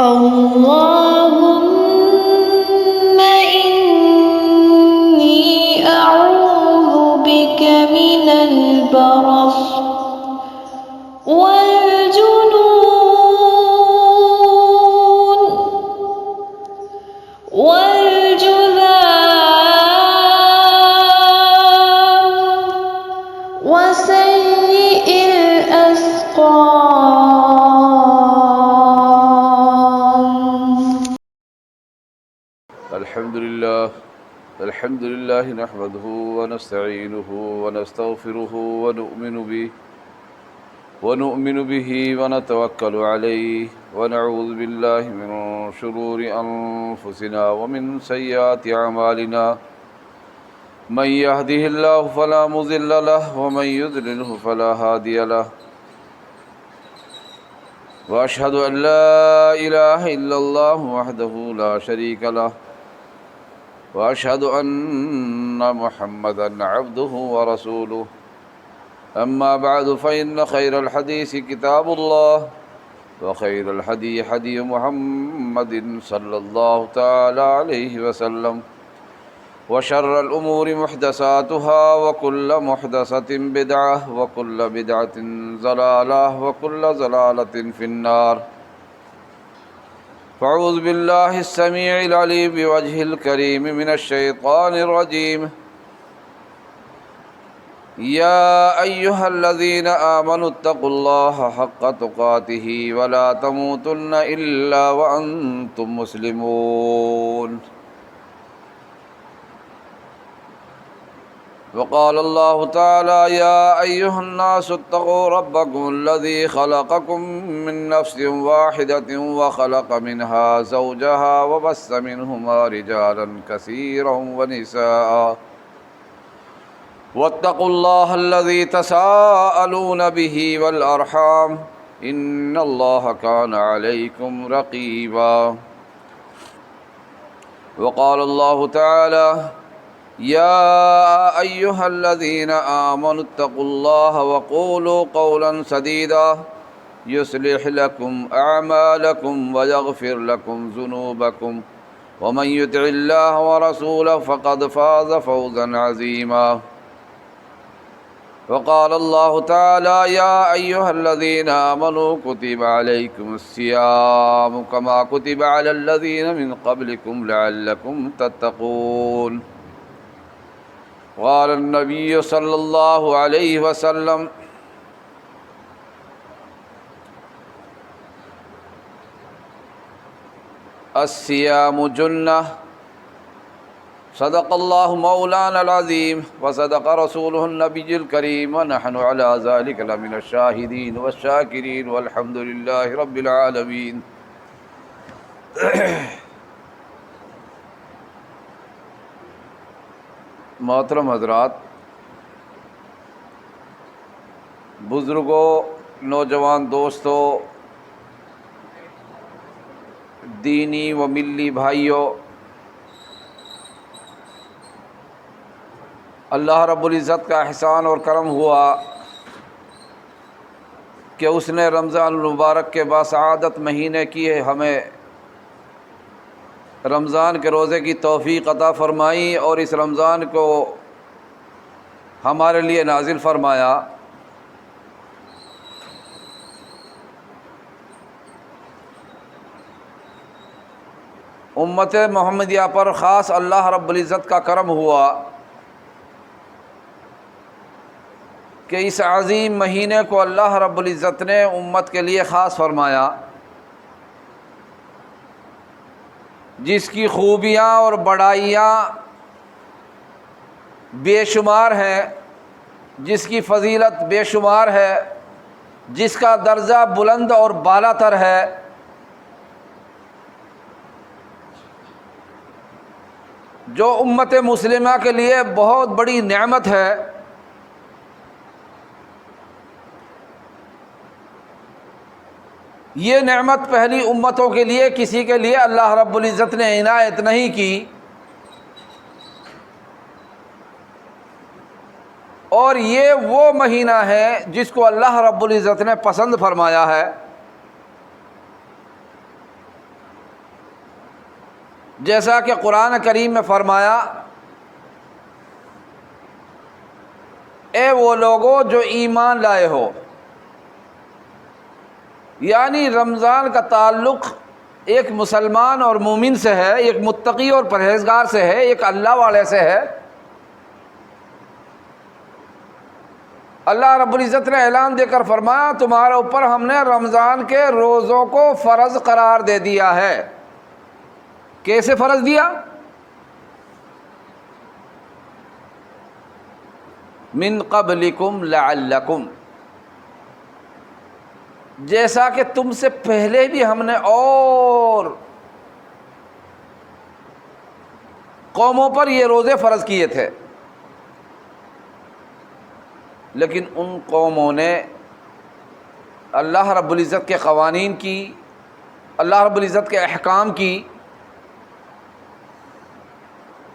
اللهم إني أعوذ بك من البرص والجنون والجذام وسيء الأسقام. الحمد لله نحمده ونستعينه ونستغفره ونؤمن به ونتوكل عليه ونعوذ بالله من شرور أنفسنا ومن سيئات أعمالنا من يهده الله فلا مضل له ومن يضلله فلا هادي له وأشهد أن لا إله إلا الله وحده لا شريك له وأشهد أن محمدًا عبده ورسوله أما بعد فإن خير الحديث كتاب الله وخير الهدي هدي محمد صلى الله تعالى عليه وسلم وشر الأمور محدثاتها وكل محدثة بدعة وكل بدعة ضلالة وكل ضلالة في النار. فأعوذ بالله السميع العليم بوجهه الكريم من الشيطان الرجيم. يا أيها الذين آمنوا اتقوا الله حق تقاته ولا تموتن إلا وأنتم مسلمون. وقال الله تعالى يا أيها الناس اتقوا ربكم الذي خلقكم من نفس واحدة وخلق منها زوجها وبث منهما رجالا كثيرا ونساء واتقوا الله الذي تساءلون به والأرحام إن الله كان عليكم رقيبا. وقال الله تعالى يا أيها الذين آمنوا اتقوا الله وقولوا قولا سديدا يصلح لكم أعمالكم ويغفر لكم ذنوبكم ومن يطع الله ورسوله فقد فاز فوزا عظيما. وقال الله تعالى يا أيها الذين آمنوا كتب عليكم الصيام كما كتب على الذين من قبلكم لعلكم تتقون. قال النبي صلى الله عليه وسلم الصيام جنة. صدق الله مولانا العظيم وصدق رسوله النبي الكريم ونحن على ذلك لمن الشاهدين والشاكرين والحمد لله رب العالمين. محترم حضرات، بزرگوں، نوجوان دوستوں، دینی و ملی بھائیوں، اللہ رب العزت کا احسان اور کرم ہوا کہ اس نے رمضان المبارک کے باسعادت مہینے کی ہمیں رمضان کے روزے کی توفیق عطا فرمائی اور اس رمضان کو ہمارے لیے نازل فرمایا. امت محمدیہ پر خاص اللہ رب العزت کا کرم ہوا کہ اس عظیم مہینے کو اللہ رب العزت نے امت کے لیے خاص فرمایا، جس کی خوبیاں اور بڑائیاں بے شمار ہیں، جس کی فضیلت بے شمار ہے، جس کا درجہ بلند اور بالا تر ہے. جو امت مسلمہ کے لیے بہت بڑی نعمت ہے. یہ نعمت پہلی امتوں کے لیے کسی کے لیے اللہ رب العزت نے عنایت نہیں کی، اور یہ وہ مہینہ ہے جس کو اللہ رب العزت نے پسند فرمایا ہے. جیسا کہ قرآن کریم میں فرمایا، اے وہ لوگو جو ایمان لائے ہو، یعنی رمضان کا تعلق ایک مسلمان اور مومن سے ہے، ایک متقی اور پرہیزگار سے ہے، ایک اللہ والے سے ہے۔ اللہ رب العزت نے اعلان دے کر فرمایا، تمہارے اوپر ہم نے رمضان کے روزوں کو فرض قرار دے دیا ہے۔ کیسے فرض دیا؟ من قبلکم لعلکم، جیسا کہ تم سے پہلے بھی ہم نے اور قوموں پر یہ روزے فرض کیے تھے، لیکن ان قوموں نے اللہ رب العزت کے قوانین کی، اللہ رب العزت کے احکام کی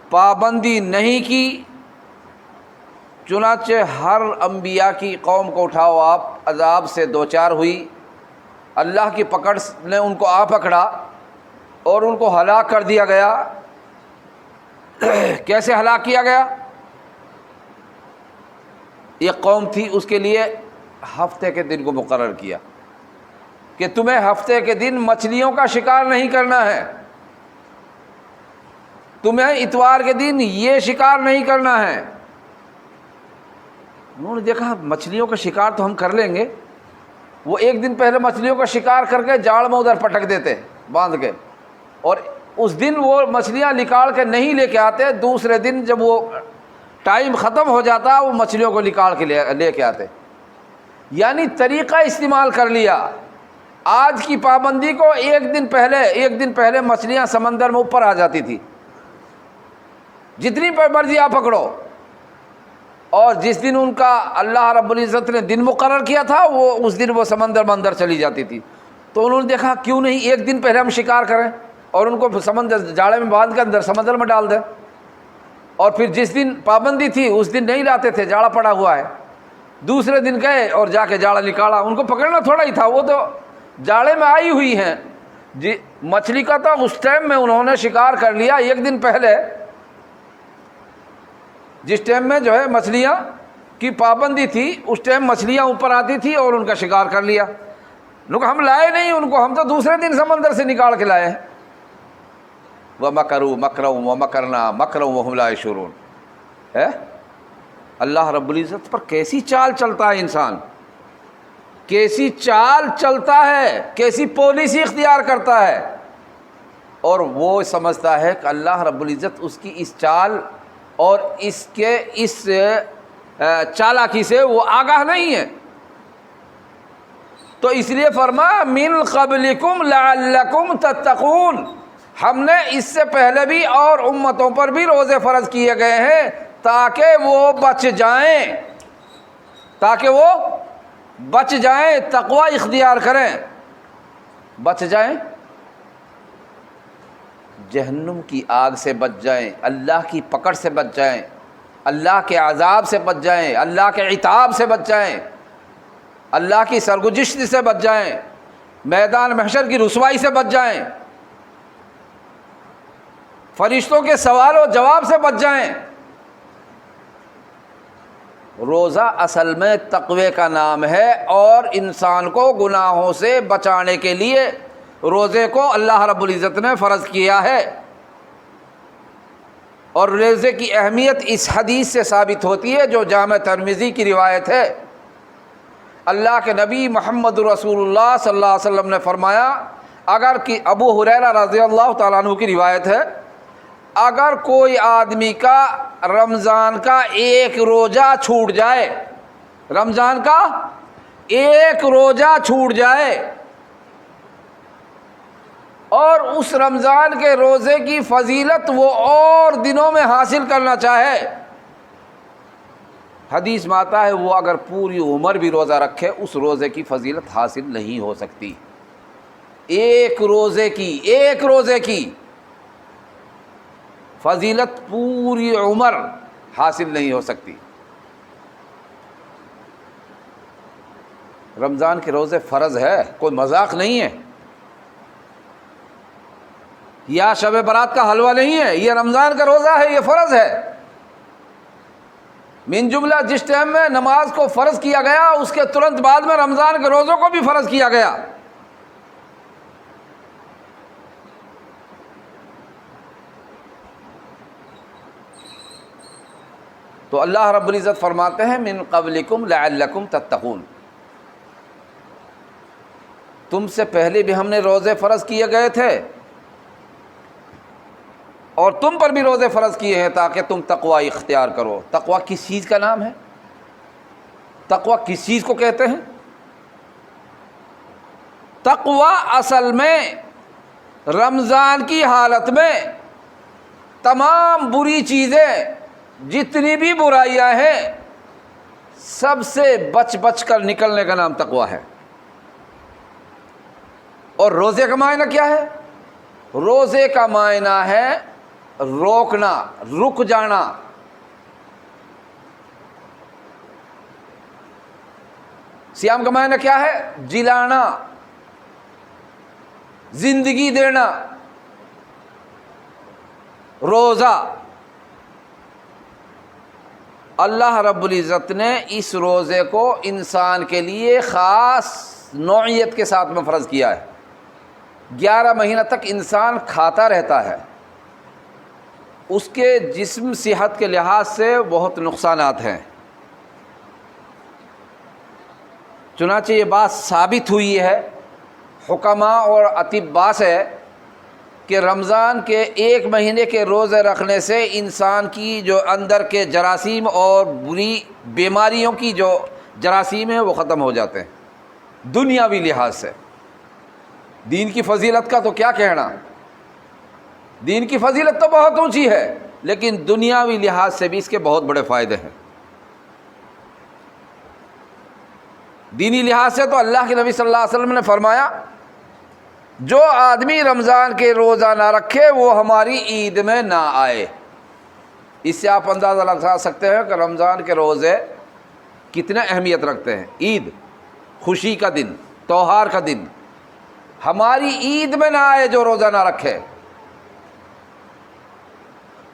پابندی نہیں کی۔ چنانچہ ہر انبیاء کی قوم کو اٹھاؤ آپ عذاب سے دوچار ہوئی، اللہ کی پکڑ نے ان کو آ پکڑا اور ان کو ہلاک کر دیا گیا۔ کیسے ہلاک کیا گیا؟ ایک قوم تھی، اس کے لیے ہفتے کے دن کو مقرر کیا کہ تمہیں ہفتے کے دن مچھلیوں کا شکار نہیں کرنا ہے، تمہیں اتوار کے دن یہ شکار نہیں کرنا ہے۔ انہوں نے دیکھا مچھلیوں کا شکار تو ہم کر لیں گے، وہ ایک دن پہلے مچھلیوں کا شکار کر کے جاڑ میں ادھر پٹک دیتے باندھ کے، اور اس دن وہ مچھلیاں نکال کے نہیں لے کے آتے، دوسرے دن جب وہ ٹائم ختم ہو جاتا وہ مچھلیوں کو نکال کے لے کے آتے، یعنی طریقہ استعمال کر لیا۔ آج کی پابندی کو ایک دن پہلے مچھلیاں سمندر میں اوپر آ جاتی تھی، جتنی مرضی آپ پکڑو، اور جس دن ان کا اللہ رب العزت نے دن مقرر کیا تھا وہ اس دن وہ سمندر میں اندر چلی جاتی تھی۔ تو انہوں نے دیکھا کیوں نہیں ایک دن پہلے ہم شکار کریں اور ان کو سمندر جاڑے میں باندھ کے اندر سمندر میں ڈال دیں، اور پھر جس دن پابندی تھی اس دن نہیں لاتے تھے، جاڑا پڑا ہوا ہے، دوسرے دن گئے اور جا کے جاڑا نکالا، ان کو پکڑنا تھوڑا ہی تھا، وہ تو جاڑے میں آئی ہوئی ہیں جی، مچھلی کا تو اس ٹائم میں انہوں نے شکار کر لیا ایک دن پہلے، جس ٹائم میں جو ہے مچھلیاں کی پابندی تھی اس ٹائم مچھلیاں اوپر آتی تھی اور ان کا شکار کر لیا۔ لوگ ہم لائے نہیں ان کو، ہم تو دوسرے دن سمندر سے نکال کے لائے ہیں۔ وَمَكَرُوا مَكْرًا وَمَكَرْنَا مَكْرًا وَهُمْ لَا يَشْعُرُونَ۔ اللہ رب العزت پر کیسی چال چلتا ہے انسان، کیسی چال چلتا ہے، کیسی پالیسی اختیار کرتا ہے، اور وہ سمجھتا ہے کہ اللہ رب العزت اس کی اس چال اور اس چالاکی سے وہ آگاہ نہیں ہے۔ تو اس لیے فرمایا من قبلکم لعلکم تتقون، ہم نے اس سے پہلے بھی اور امتوں پر بھی روزے فرض کیے گئے ہیں تاکہ وہ بچ جائیں، تقوی اختیار کریں، بچ جائیں، جہنم کی آگ سے بچ جائیں، اللہ کی پکڑ سے بچ جائیں، اللہ کے عذاب سے بچ جائیں، اللہ کے عتاب سے بچ جائیں، اللہ کی سرگزشت سے بچ جائیں، میدان محشر کی رسوائی سے بچ جائیں، فرشتوں کے سوال و جواب سے بچ جائیں۔ روزہ اصل میں تقوی کا نام ہے، اور انسان کو گناہوں سے بچانے کے لیے روزے کو اللہ رب العزت نے فرض کیا ہے۔ اور روزے کی اہمیت اس حدیث سے ثابت ہوتی ہے جو جامع ترمذی کی روایت ہے۔ اللہ کے نبی محمد رسول اللہ صلی اللہ علیہ وسلم نے فرمایا، اگر کہ ابو ہریرہ رضی اللہ تعالیٰ عنہ کی روایت ہے، اگر کوئی آدمی کا رمضان کا ایک روزہ چھوٹ جائے، رمضان کا ایک روزہ چھوٹ جائے، اور اس رمضان کے روزے کی فضیلت وہ اور دنوں میں حاصل کرنا چاہے، حدیث میں آتا ہے وہ اگر پوری عمر بھی روزہ رکھے اس روزے کی فضیلت حاصل نہیں ہو سکتی۔ ایک روزے کی فضیلت پوری عمر حاصل نہیں ہو سکتی۔ رمضان کے روزے فرض ہے، کوئی مذاق نہیں ہے۔ یا شب برات کا حلوہ نہیں ہے، یہ رمضان کا روزہ ہے، یہ فرض ہے۔ من جملہ جس ٹائم میں نماز کو فرض کیا گیا اس کے ترنت بعد میں رمضان کے روزوں کو بھی فرض کیا گیا۔ تو اللہ رب العزت فرماتے ہیں من قبلکم لعلکم تتقون، تم سے پہلے بھی ہم نے روزے فرض کیے گئے تھے اور تم پر بھی روزے فرض کیے ہیں تاکہ تم تقوی اختیار کرو۔ تقوی کس چیز کا نام ہے؟ تقوی کس چیز کو کہتے ہیں؟ تقوی اصل میں رمضان کی حالت میں تمام بری چیزیں، جتنی بھی برائیاں ہیں، سب سے بچ بچ کر نکلنے کا نام تقوی ہے۔ اور روزے کا معنی کیا ہے؟ روزے کا معنی ہے روکنا، رک جانا۔ صیام کا معنی کیا ہے؟ جلانا، زندگی دینا۔ روزہ اللہ رب العزت نے اس روزے کو انسان کے لیے خاص نوعیت کے ساتھ میں فرض کیا ہے۔ 11 مہینہ تک انسان کھاتا رہتا ہے، اس کے جسم صحت کے لحاظ سے بہت نقصانات ہیں۔ چنانچہ یہ بات ثابت ہوئی ہے حکماء اور اطباء سے کہ رمضان کے 1 مہینے کے روزے رکھنے سے انسان کی جو اندر کے جراثیم اور بری بیماریوں کی جو جراثیم ہیں وہ ختم ہو جاتے ہیں دنیاوی لحاظ سے۔ دین کی فضیلت کا تو کیا کہنا، دین کی فضیلت تو بہت اونچی ہے، لیکن دنیاوی لحاظ سے بھی اس کے بہت بڑے فائدے ہیں۔ دینی لحاظ سے تو اللہ کے نبی صلی اللہ علیہ وسلم نے فرمایا جو آدمی رمضان کے روزہ نہ رکھے وہ ہماری عید میں نہ آئے۔ اس سے آپ اندازہ لگا سکتے ہیں کہ رمضان کے روزے کتنے اہمیت رکھتے ہیں۔ عید خوشی کا دن، تہوار کا دن، ہماری عید میں نہ آئے جو روزہ نہ رکھے۔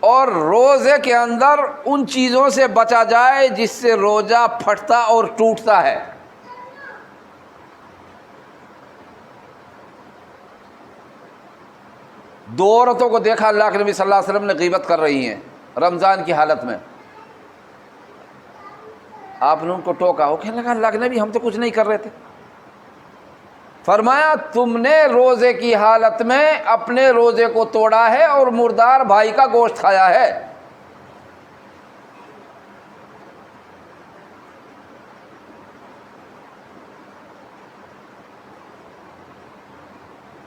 اور روزے کے اندر ان چیزوں سے بچا جائے جس سے روزہ پھٹتا اور ٹوٹتا ہے۔ دو عورتوں کو دیکھا اللہ کے نبی صلی اللہ علیہ وسلم نے غیبت کر رہی ہیں رمضان کی حالت میں۔ آپ نے ان کو ٹوکا، وہ کہنے لگا اللہ کے نبی ہم تو کچھ نہیں کر رہے تھے۔ فرمایا تم نے روزے کی حالت میں اپنے روزے کو توڑا ہے اور مردار بھائی کا گوشت کھایا ہے۔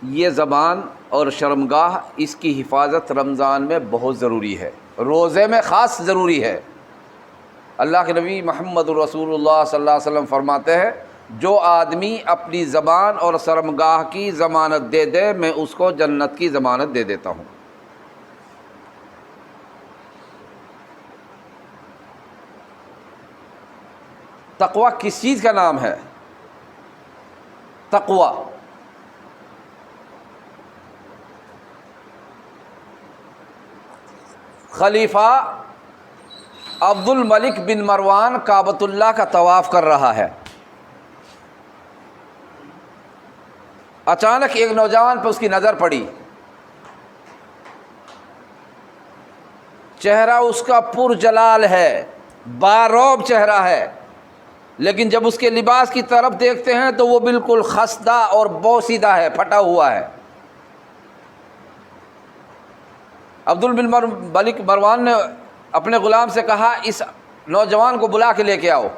یہ زبان اور شرمگاہ، اس کی حفاظت رمضان میں بہت ضروری ہے، روزے میں خاص ضروری ہے۔ اللہ کے نبی محمد رسول اللہ صلی اللہ علیہ وسلم فرماتے ہیں جو آدمی اپنی زبان اور شرمگاہ کی ضمانت دے دے میں اس کو جنت کی ضمانت دے دیتا ہوں۔ تقوی کس چیز کا نام ہے؟ تقوی خلیفہ عبد الملک بن مروان کعبۃ اللہ کا طواف کر رہا ہے۔ اچانک ایک نوجوان پہ اس کی نظر پڑی، چہرہ اس کا پرجلال ہے، باروب چہرہ ہے، لیکن جب اس کے لباس کی طرف دیکھتے ہیں تو وہ بالکل خستہ اور بوسیدہ ہے، پھٹا ہوا ہے۔ عبد الملک مروان نے اپنے غلام سے کہا اس نوجوان کو بلا کے لے کے آؤ۔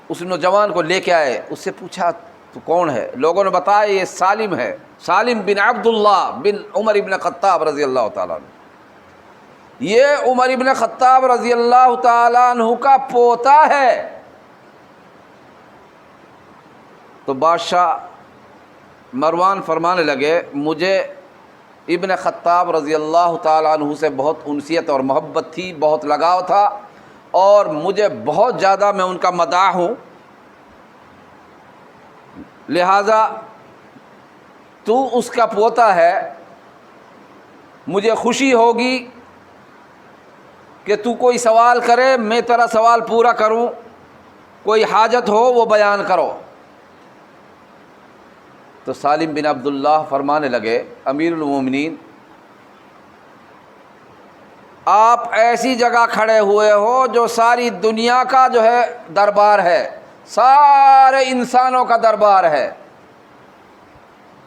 اس نوجوان کو لے کے آئے، اس سے پوچھا تو کون ہے؟ لوگوں نے بتایا یہ سالم ہے، سالم بن عبداللہ بن عمر ابن خطاب رضی اللہ تعالیٰ عنہ۔ یہ عمر ابن خطاب رضی اللہ تعالیٰ عنہ کا پوتا ہے۔ تو بادشاہ مروان فرمانے لگے مجھے ابن خطاب رضی اللہ تعالیٰ عنہ سے بہت انسیت اور محبت تھی، بہت لگاؤ تھا، اور مجھے بہت زیادہ میں ان کا مداح ہوں، لہذا تو اس کا پوتا ہے مجھے خوشی ہوگی کہ تو کوئی سوال کرے میں تیرا سوال پورا کروں، کوئی حاجت ہو وہ بیان کرو۔ تو سالم بن عبداللہ فرمانے لگے امیر المومنین، آپ ایسی جگہ کھڑے ہوئے ہو جو ساری دنیا کا جو ہے دربار ہے، سارے انسانوں کا دربار ہے،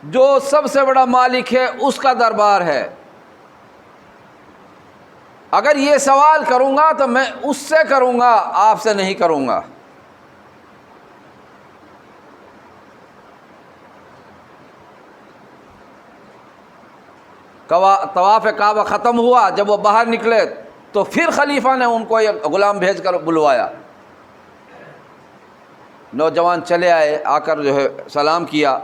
جو سب سے بڑا مالک ہے اس کا دربار ہے، اگر یہ سوال کروں گا تو میں اس سے کروں گا، آپ سے نہیں کروں گا۔ طواف کعبہ ختم ہوا، جب وہ باہر نکلے تو پھر خلیفہ نے ان کو ایک غلام بھیج کر بلوایا۔ نوجوان چلے آئے، آ کر جو ہے سلام کیا۔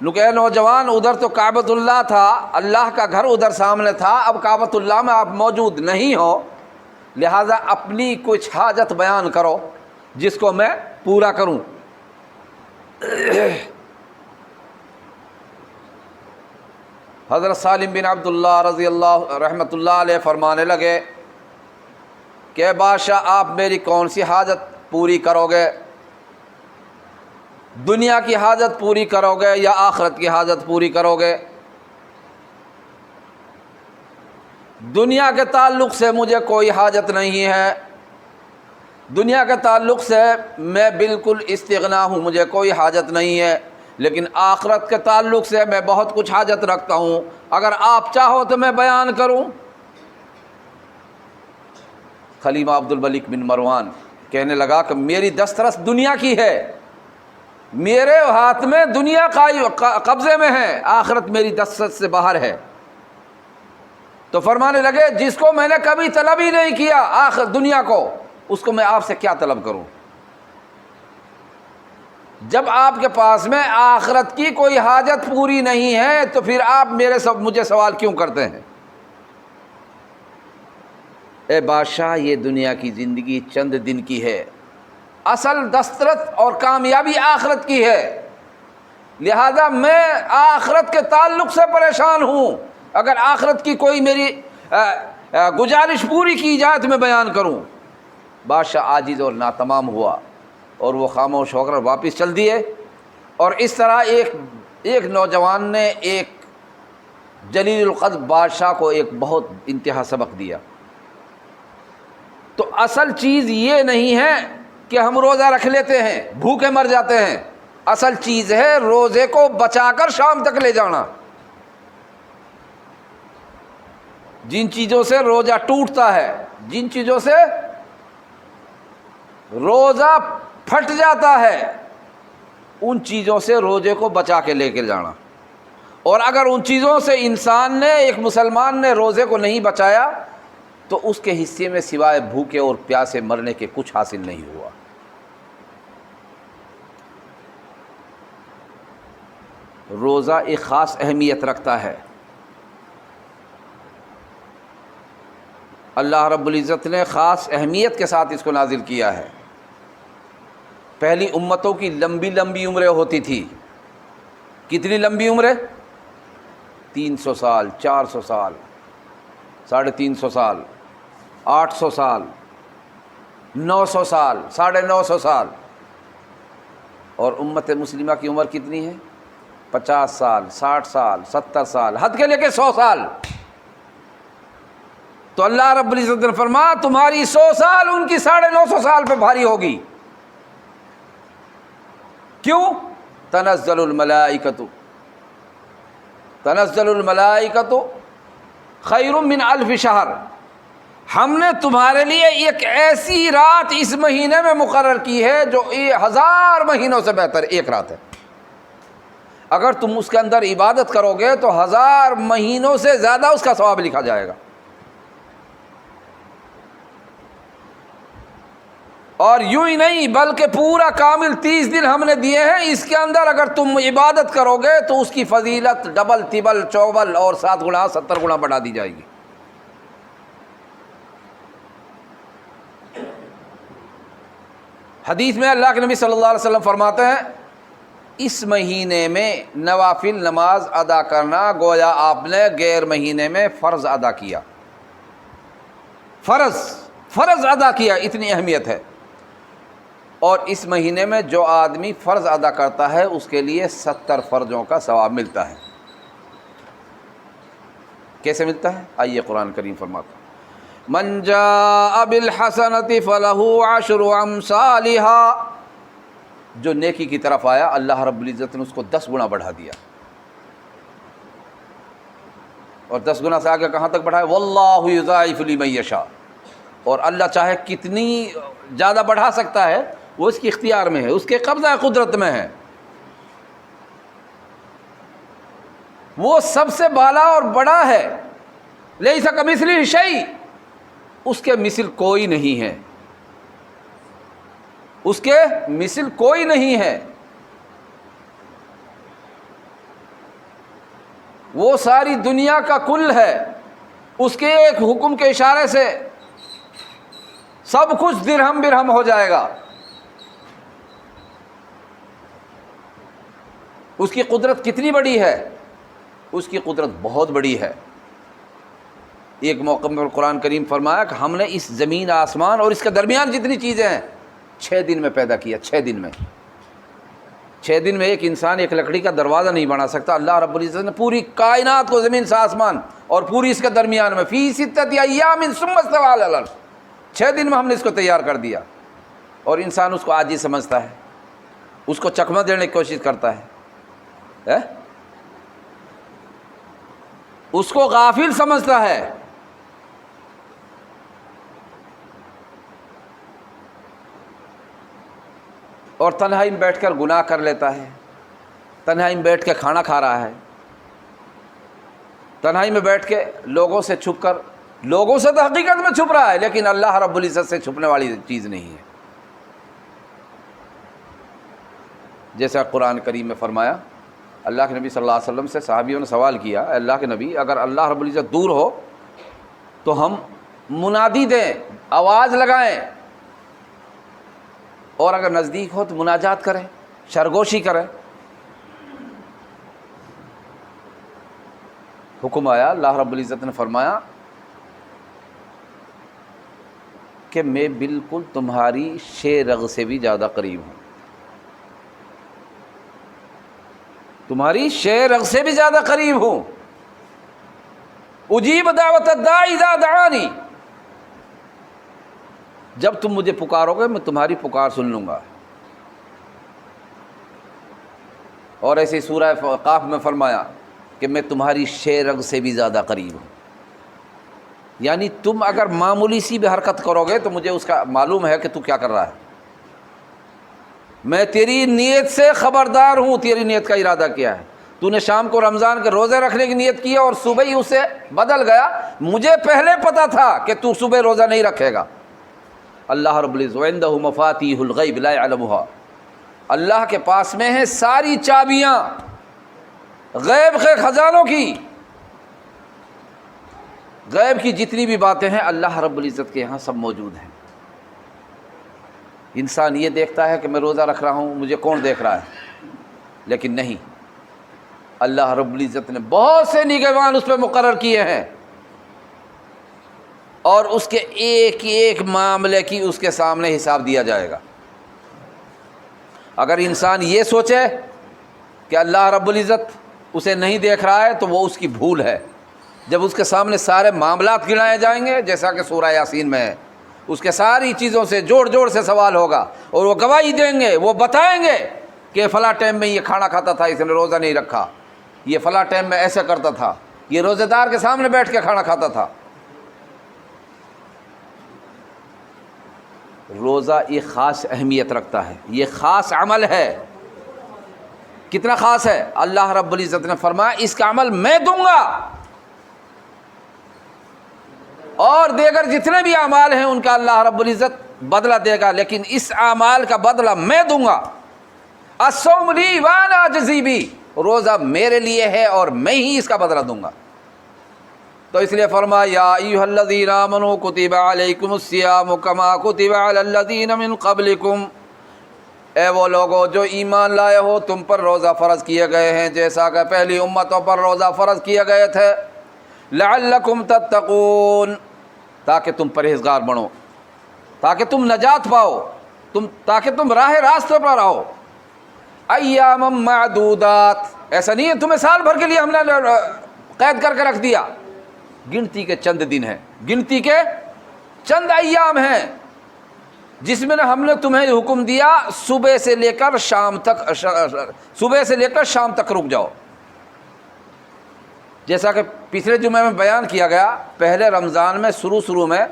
اے نوجوان، ادھر تو کعبۃ اللہ تھا، اللہ کا گھر ادھر سامنے تھا، اب کعبۃ اللہ میں آپ موجود نہیں ہو، لہذا اپنی کچھ حاجت بیان کرو جس کو میں پورا کروں۔ حضرت سالم بن عبداللہ رضی اللہ رحمۃ اللہ علیہ فرمانے لگے کہ بادشاہ آپ میری کون سی حاجت پوری کرو گے؟ دنیا کی حاجت پوری کرو گے یا آخرت کی حاجت پوری کرو گے؟ دنیا کے تعلق سے مجھے کوئی حاجت نہیں ہے، دنیا کے تعلق سے میں بالکل استغنا ہوں، مجھے کوئی حاجت نہیں ہے، لیکن آخرت کے تعلق سے میں بہت کچھ حاجت رکھتا ہوں، اگر آپ چاہو تو میں بیان کروں۔ خلیفہ عبد الملک بن مروان کہنے لگا کہ میری دسترس دنیا کی ہے، میرے ہاتھ میں دنیا قبضے میں ہے، آخرت میری دسترس سے باہر ہے۔ تو فرمانے لگے جس کو میں نے کبھی طلب ہی نہیں کیا آخر دنیا کو، اس کو میں آپ سے کیا طلب کروں؟ جب آپ کے پاس میں آخرت کی کوئی حاجت پوری نہیں ہے تو پھر آپ مجھے سوال کیوں کرتے ہیں؟ اے بادشاہ، یہ دنیا کی زندگی چند دن کی ہے، اصل دسترس اور کامیابی آخرت کی ہے، لہذا میں آخرت کے تعلق سے پریشان ہوں، اگر آخرت کی کوئی میری گزارش پوری کی جائے تو میں بیان کروں۔ بادشاہ عاجز اور ناتمام ہوا اور وہ خاموش ہو کر واپس چل دیے۔ اور اس طرح ایک نوجوان نے ایک جلیل القدر بادشاہ کو ایک بہت انتہا سبق دیا۔ تو اصل چیز یہ نہیں ہے کہ ہم روزہ رکھ لیتے ہیں بھوکے مر جاتے ہیں، اصل چیز ہے روزے کو بچا کر شام تک لے جانا۔ جن چیزوں سے روزہ ٹوٹتا ہے، جن چیزوں سے روزہ پھٹ جاتا ہے، ان چیزوں سے روزے کو بچا کے لے کے جانا۔ اور اگر ان چیزوں سے انسان نے، ایک مسلمان نے روزے کو نہیں بچایا تو اس کے حصے میں سوائے بھوکے اور پیاسے مرنے کے کچھ حاصل نہیں ہوا۔ روزہ ایک خاص اہمیت رکھتا ہے۔ اللہ رب العزت نے خاص اہمیت کے ساتھ اس کو نازل کیا ہے۔ پہلی امتوں کی لمبی لمبی عمریں ہوتی تھی۔ کتنی لمبی عمریں؟ 300 سال، 400 سال، 350 سال، 800 سال، 900 سال، 950 سال۔ اور امت مسلمہ کی عمر کتنی ہے؟ 50 سال، 60 سال، 70 سال، حد کے لے کے 100 سال۔ تو اللہ رب العزت نے فرمایا تمہاری 100 سال ان کی 950 سال پہ بھاری ہوگی۔ کیوں؟ تنزل الملائکۃ خیر من 1000 شہر، ہم نے تمہارے لیے ایک ایسی رات اس مہینے میں مقرر کی ہے جو 1000 مہینوں سے بہتر ایک رات ہے۔ اگر تم اس کے اندر عبادت کرو گے تو 1000 مہینوں سے زیادہ اس کا ثواب لکھا جائے گا۔ اور یوں ہی نہیں بلکہ پورا کامل 30 دن ہم نے دیے ہیں، اس کے اندر اگر تم عبادت کرو گے تو اس کی فضیلت ڈبل تبل چوبل اور 7 گنا 70 گنا بڑھا دی جائے گی۔ حدیث میں اللہ کے نبی صلی اللہ علیہ وسلم فرماتے ہیں اس مہینے میں نوافل نماز ادا کرنا گویا آپ نے غیر مہینے میں فرض ادا کیا، فرض ادا کیا، اتنی اہمیت ہے۔ اور اس مہینے میں جو آدمی فرض ادا کرتا ہے اس کے لیے 70 فرضوں کا ثواب ملتا ہے۔ کیسے ملتا ہے؟ آئیے قرآن کریم فرماتا ہے من جاء بالحسنۃ فلہ عشر امثالھا، جو نیکی کی طرف آیا اللہ رب العزت نے اس کو 10 گنا بڑھا دیا، اور 10 گنا سے آگے کہاں تک بڑھایا؟ واللہ یضاعف لمن یشاء، اور اللہ چاہے کتنی زیادہ بڑھا سکتا ہے، وہ اس کے اختیار میں ہے، اس کے قبضہ قدرت میں ہے۔ وہ سب سے بالا اور بڑا ہے، لیس کمثلہ شیء، اس کے مثل کوئی نہیں ہے، اس کے مثل کوئی نہیں ہے۔ وہ ساری دنیا کا کل ہے، اس کے ایک حکم کے اشارے سے سب کچھ درہم برہم ہو جائے گا۔ اس کی قدرت کتنی بڑی ہے؟ اس کی قدرت بہت بڑی ہے۔ ایک موقع پر قرآن کریم فرمایا کہ ہم نے اس زمین آسمان اور اس کے درمیان جتنی چیزیں ہیں 6 دن میں پیدا کیا، 6 دن میں۔ 6 دن میں ایک انسان ایک لکڑی کا دروازہ نہیں بنا سکتا، اللہ رب العزت نے پوری کائنات کو زمین سے آسمان اور پوری اس کے درمیان میں فی 6 ایام ثم استوى علی العرش، 6 دن میں ہم نے اس کو تیار کر دیا، اور انسان اس کو عاجز سمجھتا ہے، اس کو چکمہ دینے کی کوشش کرتا ہے، اس کو غافل سمجھتا ہے۔ اور تنہائی میں بیٹھ کر گناہ کر لیتا ہے، تنہائی میں بیٹھ کے کھانا کھا رہا ہے، تنہائی میں بیٹھ کے لوگوں سے چھپ کر، لوگوں سے تو حقیقت میں چھپ رہا ہے لیکن اللہ رب العزت سے چھپنے والی چیز نہیں ہے۔ جیسا قرآن کریم میں فرمایا، اللہ کے نبی صلی اللہ علیہ وسلم سے صحابیوں نے سوال کیا، اے اللہ کے نبی اگر اللہ رب العزت دور ہو تو ہم منادی دیں، آواز لگائیں، اور اگر نزدیک ہو تو مناجات کریں، سرگوشی کریں۔ حکم آیا، اللہ رب العزت نے فرمایا کہ میں بالکل تمہاری شے رگ سے بھی زیادہ قریب ہوں، تمہاری شے رگ سے بھی زیادہ قریب ہوں۔ اجیب دعوت الداعی اذا دعانی، جب تم مجھے پکارو گے میں تمہاری پکار سن لوں گا۔ اور ایسے سورہ قاف میں فرمایا کہ میں تمہاری شے رگ سے بھی زیادہ قریب ہوں، یعنی تم اگر معمولی سی بھی حرکت کرو گے تو مجھے اس کا معلوم ہے کہ تو کیا کر رہا ہے، میں تیری نیت سے خبردار ہوں، تیری نیت کا ارادہ کیا ہے۔ تو نے شام کو رمضان کے روزے رکھنے کی نیت کی اور صبح ہی اسے بدل گیا، مجھے پہلے پتا تھا کہ تو صبح روزہ نہیں رکھے گا۔ اللہ رب العزت وعندہ مفاتیح الغیب لا یعلمها، اللہ کے پاس میں ہیں ساری چابیاں غیب کے خزانوں کی، غیب کی جتنی بھی باتیں ہیں اللہ رب العزت کے یہاں سب موجود ہیں۔ انسان یہ دیکھتا ہے کہ میں روزہ رکھ رہا ہوں، مجھے کون دیکھ رہا ہے، لیکن نہیں، اللہ رب العزت نے بہت سے نگہبان اس پہ مقرر کیے ہیں، اور اس کے ایک ایک معاملے کی اس کے سامنے حساب دیا جائے گا۔ اگر انسان یہ سوچے کہ اللہ رب العزت اسے نہیں دیکھ رہا ہے تو وہ اس کی بھول ہے۔ جب اس کے سامنے سارے معاملات گنائے جائیں گے، جیسا کہ سورہ یاسین میں ہے، اس کے ساری چیزوں سے جوڑ جوڑ سے سوال ہوگا، اور وہ گواہی دیں گے، وہ بتائیں گے کہ فلاں ٹائم میں یہ کھانا کھاتا تھا، اس نے روزہ نہیں رکھا، یہ فلاں ٹائم میں ایسا کرتا تھا، یہ روزہ دار کے سامنے بیٹھ کے کھانا کھاتا تھا۔ روزہ ایک خاص اہمیت رکھتا ہے، یہ خاص عمل ہے۔ کتنا خاص ہے؟ اللہ رب العزت نے فرمایا اس کا عمل میں دوں گا، اور دیگر جتنے بھی اعمال ہیں ان کا اللہ رب العزت بدلہ دے گا، لیکن اس اعمال کا بدلہ میں دوں گا۔ الصوم لی وانا اجزی بہ، روزہ میرے لیے ہے اور میں ہی اس کا بدلہ دوں گا۔ تو اس لیے فرمایا یا ایھا الذین آمنوا کتب علیکم الصیام کما کتب علی الذین من قبلکم، اے وہ لوگو جو ایمان لائے ہو، تم پر روزہ فرض کیے گئے ہیں جیسا کہ پہلی امتوں پر روزہ فرض کیے گئے تھے، لعلکم تتقون، تاکہ تم پرہیزگار بنو، تاکہ تم نجات پاؤ، تاکہ تم راہ راستے پر رہو۔ ایام معدودات، ایسا نہیں ہے تمہیں سال بھر کے لیے ہم نے قید کر کے رکھ دیا، گنتی کے چند دن ہیں، گنتی کے چند ایام ہیں جس میں ہم نے تمہیں حکم دیا صبح سے لے کر شام تک رک جاؤ۔ جیسا کہ پچھلے جمعے میں بیان کیا گیا، پہلے رمضان میں شروع میں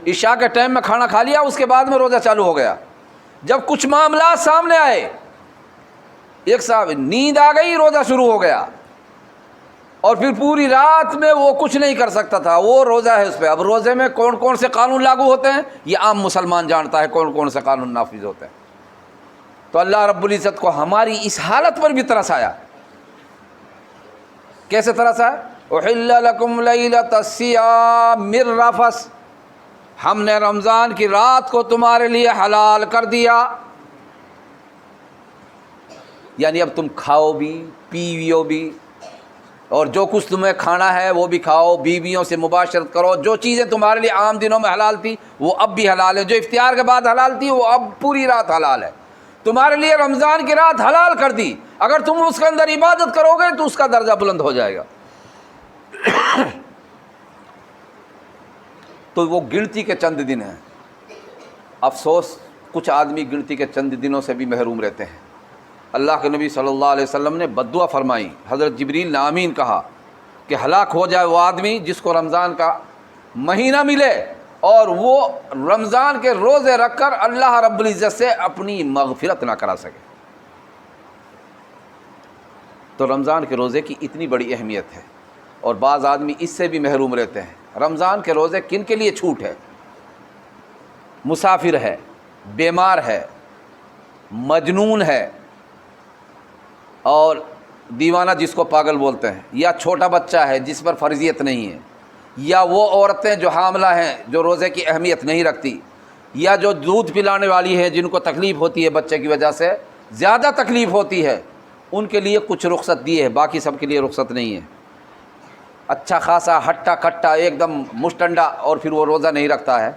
عشاء کے ٹائم میں کھانا کھا لیا، اس کے بعد میں روزہ چالو ہو گیا۔ جب کچھ معاملات سامنے آئے، ایک صاحب نیند آ گئی، روزہ شروع ہو گیا، اور پھر پوری رات میں وہ کچھ نہیں کر سکتا تھا، وہ روزہ ہے اس پہ۔ اب روزے میں کون کون سے قانون لاگو ہوتے ہیں یہ عام مسلمان جانتا ہے، کون کون سے قانون نافذ ہوتے ہیں۔ تو اللہ رب العزت کو ہماری اس حالت پر بھی ترس آیا۔ کیسے ترس آیا؟ احل لکم لیلۃ الصیام الرفث، ہم نے رمضان کی رات کو تمہارے لیے حلال کر دیا، یعنی اب تم کھاؤ بھی پیو بھی، اور جو کچھ تمہیں کھانا ہے وہ بھی کھاؤ، بیویوں سے مباشرت کرو، جو چیزیں تمہارے لیے عام دنوں میں حلال تھی وہ اب بھی حلال ہے، جو افطار کے بعد حلال تھی وہ اب پوری رات حلال ہے۔ تمہارے لیے رمضان کی رات حلال کر دی، اگر تم اس کے اندر عبادت کرو گے تو اس کا درجہ بلند ہو جائے گا۔ تو وہ گنتی کے چند دن ہیں۔ افسوس کچھ آدمی گنتی کے چند دنوں سے بھی محروم رہتے ہیں۔ اللہ کے نبی صلی اللہ علیہ وسلم نے بددعا فرمائی، حضرت جبریل نے آمین کہا کہ ہلاک ہو جائے وہ آدمی جس کو رمضان کا مہینہ ملے اور وہ رمضان کے روزے رکھ کر اللہ رب العزت سے اپنی مغفرت نہ کرا سکے۔ تو رمضان کے روزے کی اتنی بڑی اہمیت ہے، اور بعض آدمی اس سے بھی محروم رہتے ہیں۔ رمضان کے روزے کن کے لیے چھوٹ ہے؟ مسافر ہے، بیمار ہے، مجنون ہے، اور دیوانہ جس کو پاگل بولتے ہیں، یا چھوٹا بچہ ہے جس پر فرضیت نہیں ہے، یا وہ عورتیں جو حاملہ ہیں جو روزے کی اہمیت نہیں رکھتی، یا جو دودھ پلانے والی ہیں جن کو تکلیف ہوتی ہے بچے کی وجہ سے، زیادہ تکلیف ہوتی ہے، ان کے لیے کچھ رخصت دی ہے، باقی سب کے لیے رخصت نہیں ہے۔ اچھا خاصا ہٹا کٹا ایک دم مشٹنڈا اور پھر وہ روزہ نہیں رکھتا ہے،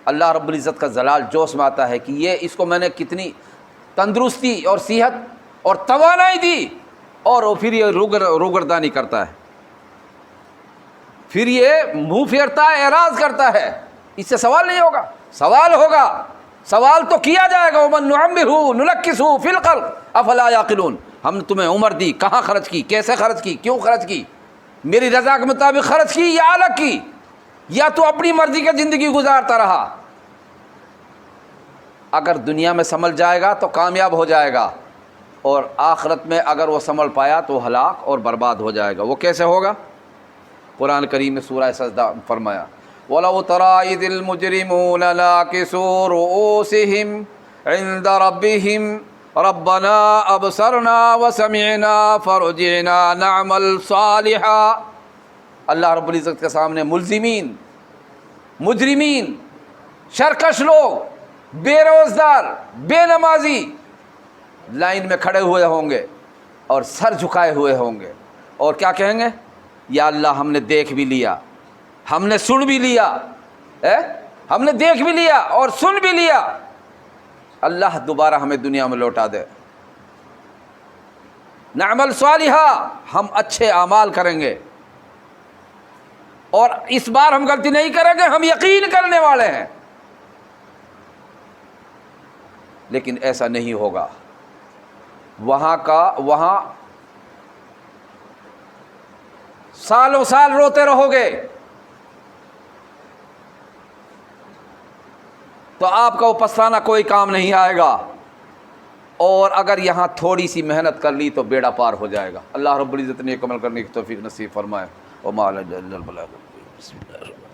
اللہ رب العزت کا جلال جوش میں آتا ہے کہ یہ اس کو میں نے کتنی تندرستی اور صحت اور توانائی دی، اور پھر یہ روگردانی کرتا ہے، پھر یہ منہ پھیرتا ہے، اعراض کرتا ہے۔ اس سے سوال نہیں ہوگا، سوال ہوگا، سوال تو کیا جائے گا، وَمَن نُعَمِّرْهُ نُنَكِّسْهُ فِي الْخَلْقِ أَفَلَا يَعْقِلُونَ، ہم نے تمہیں عمر دی، کہاں خرچ کی، کیسے خرچ کی، کیوں خرچ کی، میری رضا کے مطابق خرچ کی یا الگ کی، یا تو اپنی مرضی کی زندگی گزارتا رہا۔ اگر دنیا میں سنبھل جائے گا تو کامیاب ہو جائے گا، اور آخرت میں اگر وہ سنبھل پایا تو ہلاک اور برباد ہو جائے گا۔ وہ کیسے ہوگا؟ قرآن کریم میں سورہ سجدہ فرمایا، وَلَوْ تَرَىٰ إِذِ الْمُجْرِمُونَ نَاكِسُو رُءُوسِهِمْ عِندَ رَبِّهِمْ رَبَّنَا أَبْصَرْنَا وَسَمِعْنَا فَارْجِعْنَا نَعْمَلْ صَالِحًا۔ اللہ رب العزت کے سامنے ملزمین، مجرمین، شرکش لوگ، بے روزگار، بے نمازی لائن میں کھڑے ہوئے ہوں گے اور سر جھکائے ہوئے ہوں گے، اور کیا کہیں گے؟ یا اللہ ہم نے دیکھ بھی لیا، ہم نے سن بھی لیا، ہم نے دیکھ بھی لیا اور سن بھی لیا، اللہ دوبارہ ہمیں دنیا میں لوٹا دے۔ نعمل صالحا، ہم اچھے اعمال کریں گے، اور اس بار ہم غلطی نہیں کریں گے، ہم یقین کرنے والے ہیں۔ لیکن ایسا نہیں ہوگا، وہاں سالوں سال روتے رہو گے تو آپ کا وہ پچھتانا کوئی کام نہیں آئے گا، اور اگر یہاں تھوڑی سی محنت کر لی تو بیڑا پار ہو جائے گا۔ اللہ رب العزت نے عمل کرنے کی توفیق نصیب فرمائے۔ وما علینا الا البلاغ۔ بسم اللہ الرحمن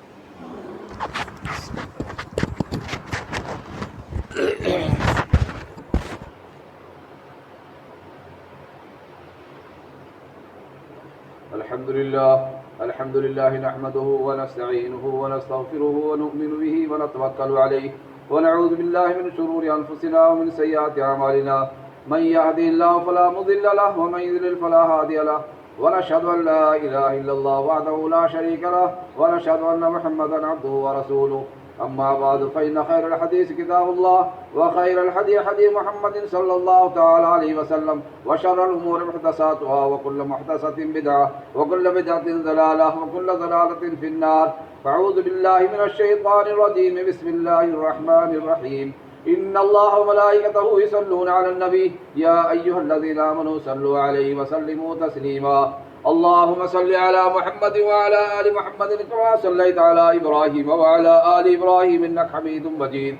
الحمد لله نحمده ونستعينه ونستغفره ونؤمن به ونتوكل عليه ونعوذ بالله من شرور أنفسنا ومن سيئات أعمالنا من يهده الله فلا مضل له ومن يضلل فلا هادي له ونشهد أن لا إله إلا الله وحده لا شريك له ونشهد أن محمدا عبده ورسوله أما بعد فإن خير الحديث كتاب الله وخير الهدي هدي محمد صلى الله تعالى عليه وسلم وشر الأمور محدثاتها وكل محدثة بدعة وكل بدعة ضلالة وكل ضلالة في النار فأعوذ بالله من الشيطان الرجيم بسم الله الرحمن الرحيم إن الله وملائكته يصلون على النبي يا أيها الذين آمنوا صلوا عليه وسلموا تسليما اللهم صل على محمد وعلى آل محمد كما صليت على إبراهيم وعلى آل إبراهيم إنك حميد مجيد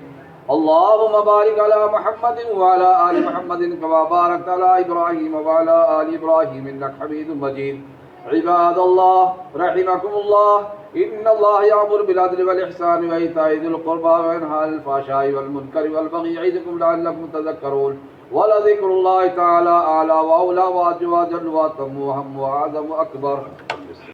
اللهم بارك على محمد وعلى آل محمد كما باركت على إبراهيم وعلى آل إبراهيم إنك حميد مجيد عباد الله رحمكم الله إن الله يأمر بالعدل والإحسان وإيتاء ذي القربى وينهى عن الفحشاء والمنكر والبغي يعظكم لعلكم تذكرون ولذكر الله تعالى أعلى وأولى وأجل وأجل وأتم وأهم وأعظم وأكبر